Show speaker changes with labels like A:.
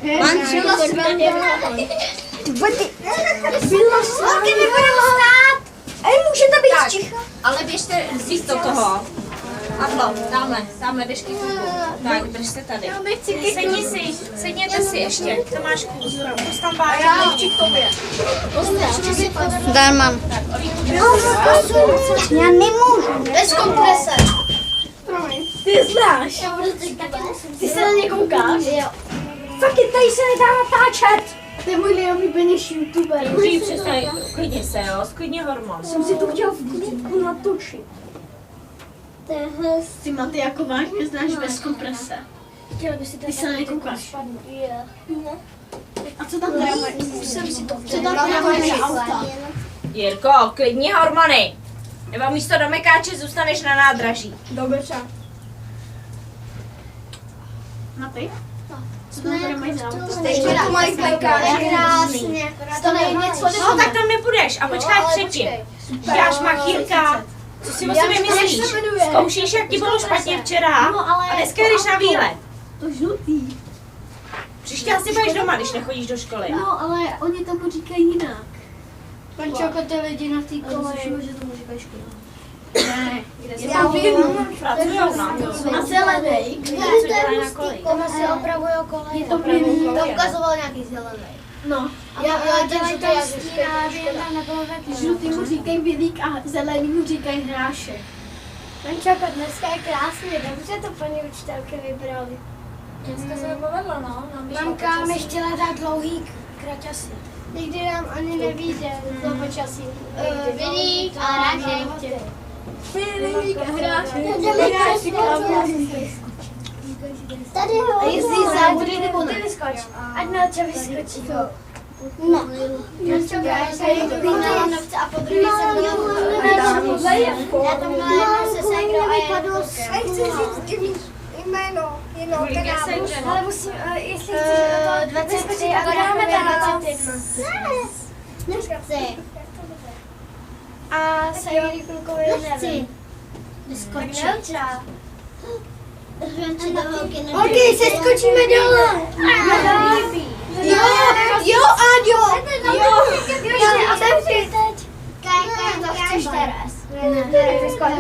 A: Manžela si to
B: můžete být ticho.
C: Ale běžte vzít do toho. Adlo, tamhle běž k klubu. Tak, držte tady. Sedněte si ještě. Tomáš kus tam váží. Já nechci k tobě.
A: Dar mám.
B: Já nemůžu. Bez komprese.
D: Ty znáš. Ty se na ně koukáš? Jo. Fakt tady se nedá natáčet. To je můj nejoblíbenější youtuber.
C: Můžu přestaň, uklidni se, jo, sklidni hormon.
D: Jsem si to chtěl v klidku natočit. Ty Maty, jako vážně znáš bez komprese. Ty se na ně koukáš. A co tam dáváš? Co tam dáváš na auta?
C: Jirko, klidni hormony. Nebo místo domykáče zůstaneš na nádraží.
D: Dobře. Maty? Co tam tady mají za auta?
B: Ještě to mají krásně. To nejde něco.
C: No tak tam nepůjdeš a počkáš předtím. Dáš machírka. Co si o sobě myslíš? Zkoušíš, jak ti bylo špatně včera a dneska jdeš na výlet.
D: To žlutý.
C: Příště asi budeš doma, když nechodíš do školy.
D: No, ale oni tomu říkají jinak.
B: Pančoko, ty lidi na té koleji.
D: Že tomu říkají škola.
C: Ne,
B: Já vím.
C: pracujou na to.
D: A zelenej.
C: Co dělají na koleji?
B: Ona si opravuje koleji.
D: Je to první.
B: To ukazoval nějaký zelený.
D: No.
B: Já dělají tam stínávě, tam nebylo taky.
D: Žlutý mu říkají bílík a zelený mu říkají hrášek.
B: Pančoko, dneska je krásně, dobře to paní učitelky vybrali.
C: Dneska se povedlo, no.
B: Mamka mi chtěla dát dlouhý kraťasy. Nikdy nám ani nevíde to počasí. Vidík a hrášek.
D: Bílík a hrášek.
B: Tady ho. A jestli závody nebo ty vyskoč. Ať na tě vyskočí. No. A po druhé jsem já tam byla jednou se ségrou a já chci říct jméno, jenom ale musím, jestli chceš 23 a dáme tam 21. Nechci. A ségrý klukovi nevím. Vyskočit. Holky, se skočíme dole. Jo, Áďo. Jo, a teď. To chceš teraz. Ne, vyskoč.